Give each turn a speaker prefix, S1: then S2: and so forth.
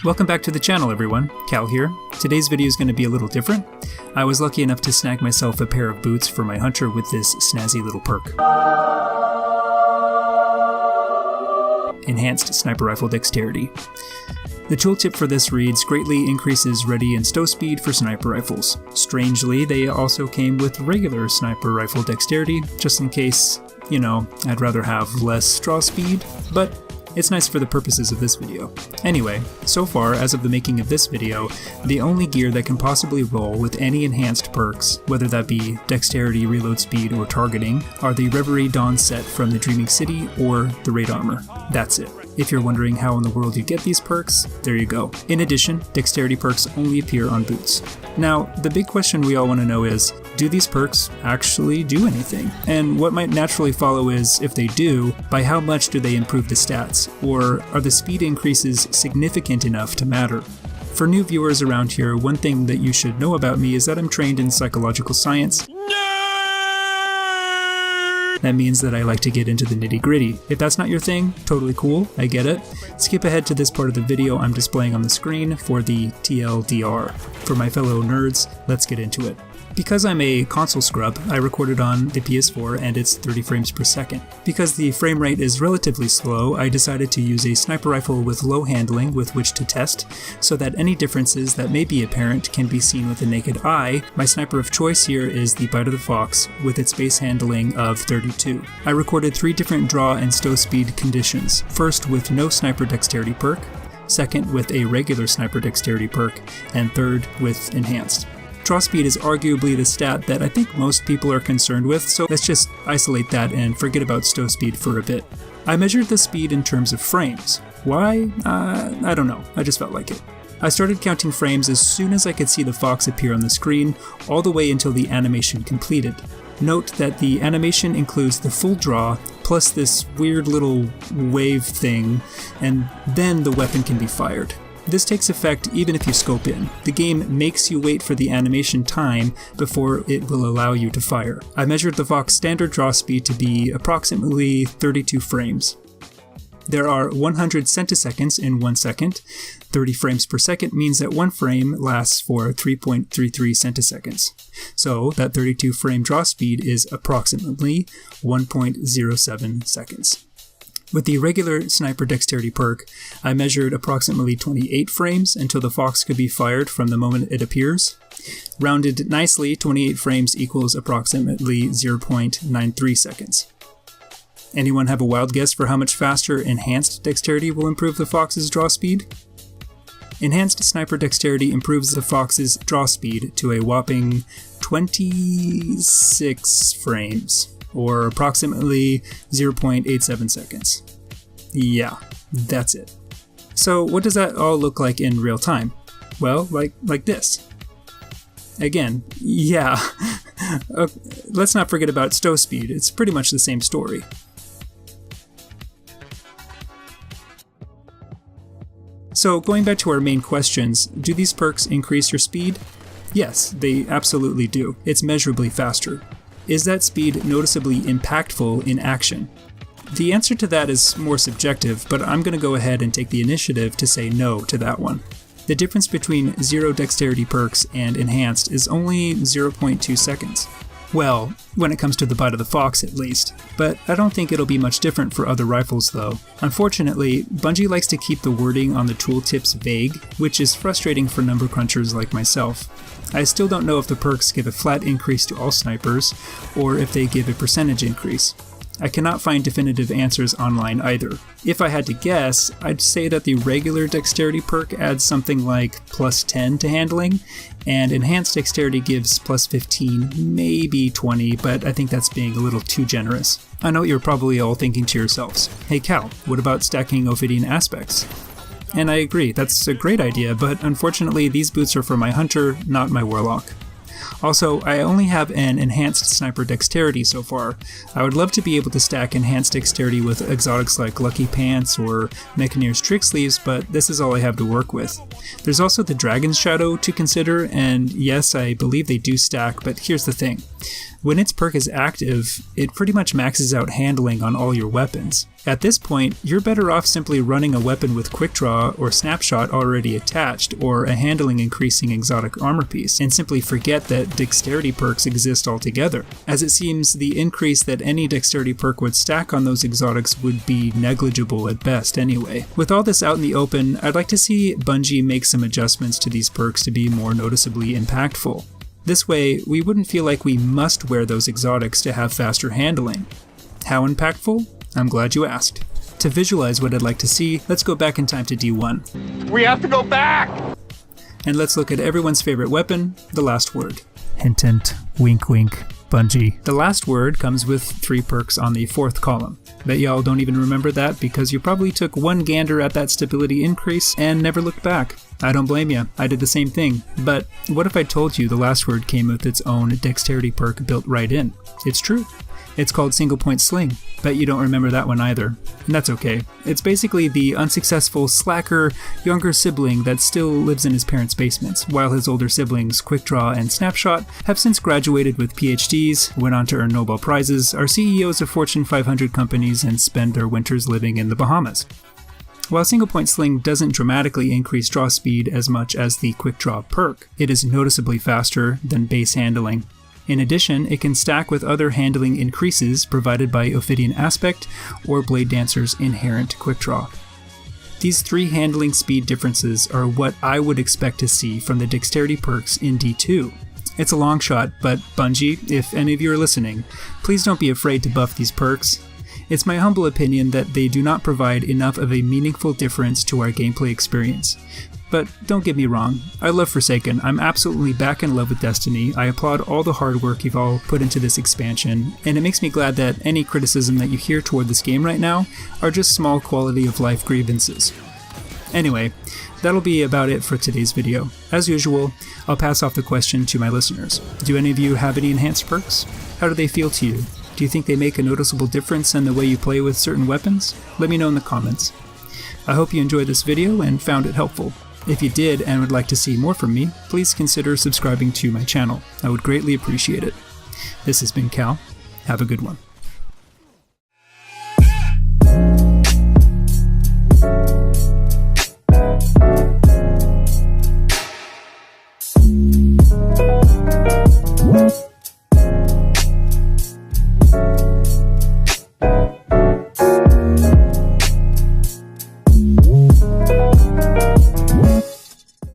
S1: Welcome back to the channel, everyone. Cal here. Today's video is going to be a little different. I was lucky enough to snag myself a pair of boots for my hunter with this snazzy little perk. Enhanced Sniper Rifle Dexterity. The tooltip for this reads, greatly increases ready and stow speed for sniper rifles. Strangely, they also came with regular sniper rifle dexterity, just in case, I'd rather have less draw speed, but it's nice for the purposes of this video. Anyway, so far, as of the making of this video, the only gear that can possibly roll with any enhanced perks, whether that be dexterity, reload speed, or targeting, are the Reverie Dawn set from the Dreaming City or the Raid Armor. That's it. If you're wondering how in the world you get these perks, there you go. In addition, dexterity perks only appear on boots. Now, the big question we all want to know is, do these perks actually do anything? And what might naturally follow is, if they do, by how much do they improve the stats? Or are the speed increases significant enough to matter? For new viewers around here, one thing that you should know about me is that I'm trained in psychological science. That means that I like to get into the nitty-gritty. If that's not your thing, totally cool, I get it. Skip ahead to this part of the video I'm displaying on the screen for the TLDR. For my fellow nerds, let's get into it. Because I'm a console scrub, I recorded on the PS4 and it's 30 frames per second. Because the frame rate is relatively slow, I decided to use a sniper rifle with low handling with which to test, so that any differences that may be apparent can be seen with the naked eye. My sniper of choice here is the Bite of the Fox, with its base handling of 32. I recorded 3 different draw and stow speed conditions, first with no sniper dexterity perk, second with a regular sniper dexterity perk, and third with enhanced. Draw speed is arguably the stat that I think most people are concerned with, so let's just isolate that and forget about stow speed for a bit. I measured the speed in terms of frames. Why? I don't know, I just felt like it. I started counting frames as soon as I could see the fox appear on the screen, all the way until the animation completed. Note that the animation includes the full draw, plus this weird little wave thing, and then the weapon can be fired. This takes effect even if you scope in. The game makes you wait for the animation time before it will allow you to fire. I measured the Fox standard draw speed to be approximately 32 frames. There are 100 centiseconds in 1 second. 30 frames per second means that one frame lasts for 3.33 centiseconds. So that 32 frame draw speed is approximately 1.07 seconds. With the regular sniper dexterity perk, I measured approximately 28 frames until the fox could be fired from the moment it appears. Rounded nicely, 28 frames equals approximately 0.93 seconds. Anyone have a wild guess for how much faster enhanced dexterity will improve the fox's draw speed? Enhanced sniper dexterity improves the fox's draw speed to a whopping 26 frames. Or approximately 0.87 seconds. Yeah, that's it. So what does that all look like in real time? Well, like this. Again, yeah. Let's not forget about stow speed, it's pretty much the same story. So going back to our main questions, do these perks increase your speed? Yes, they absolutely do. It's measurably faster. Is that speed noticeably impactful in action? The answer to that is more subjective, but I'm going to go ahead and take the initiative to say no to that one. The difference between 0 dexterity perks and enhanced is only 0.2 seconds. Well, when it comes to the Bite of the Fox at least, but I don't think it'll be much different for other rifles though. Unfortunately, Bungie likes to keep the wording on the tooltips vague, which is frustrating for number crunchers like myself. I still don't know if the perks give a flat increase to all snipers, or if they give a percentage increase. I cannot find definitive answers online either. If I had to guess, I'd say that the regular dexterity perk adds something like plus 10 to handling, and enhanced dexterity gives plus 15, maybe 20, but I think that's being a little too generous. I know you're probably all thinking to yourselves, hey Cal, what about stacking Ophidian aspects? And I agree, that's a great idea, but unfortunately these boots are for my hunter, not my warlock. Also, I only have an enhanced sniper dexterity so far. I would love to be able to stack enhanced dexterity with exotics like Lucky Pants or Mechanier's Trick Sleeves, but this is all I have to work with. There's also the Dragon's Shadow to consider, and yes, I believe they do stack, but here's the thing. When its perk is active, it pretty much maxes out handling on all your weapons. At this point, you're better off simply running a weapon with Quick Draw or Snapshot already attached, or a handling increasing exotic armor piece, and simply forget that Dexterity perks exist altogether, as it seems the increase that any Dexterity perk would stack on those exotics would be negligible at best anyway. With all this out in the open, I'd like to see Bungie make some adjustments to these perks to be more noticeably impactful. This way, we wouldn't feel like we must wear those exotics to have faster handling. How impactful? I'm glad you asked. To visualize what I'd like to see, let's go back in time to D1.
S2: We have to go back!
S1: And let's look at everyone's favorite weapon, the last word. Hint hint, wink wink, Bungie. The last word comes with 3 perks on the 4th column. Bet y'all don't even remember that because you probably took one gander at that stability increase and never looked back. I don't blame you, I did the same thing. But what if I told you the last word came with its own Dexterity perk built right in? It's true. It's called Single Point Sling. Bet you don't remember that one either. And that's okay. It's basically the unsuccessful, slacker, younger sibling that still lives in his parents' basements, while his older siblings, Quick Draw and Snapshot, have since graduated with PhDs, went on to earn Nobel Prizes, are CEOs of Fortune 500 companies, and spend their winters living in the Bahamas. While Single Point Sling doesn't dramatically increase draw speed as much as the Quick Draw perk, it is noticeably faster than base handling. In addition, it can stack with other handling increases provided by Ophidian Aspect or Blade Dancer's inherent Quick Draw. These 3 handling speed differences are what I would expect to see from the Dexterity perks in D2. It's a long shot, but Bungie, if any of you are listening, please don't be afraid to buff these perks. It's my humble opinion that they do not provide enough of a meaningful difference to our gameplay experience. But don't get me wrong, I love Forsaken, I'm absolutely back in love with Destiny, I applaud all the hard work you've all put into this expansion, and it makes me glad that any criticism that you hear toward this game right now are just small quality of life grievances. Anyway, that'll be about it for today's video. As usual, I'll pass off the question to my listeners. Do any of you have any enhanced perks? How do they feel to you? Do you think they make a noticeable difference in the way you play with certain weapons? Let me know in the comments. I hope you enjoyed this video and found it helpful. If you did and would like to see more from me, please consider subscribing to my channel. I would greatly appreciate it. This has been Cal. Have a good one.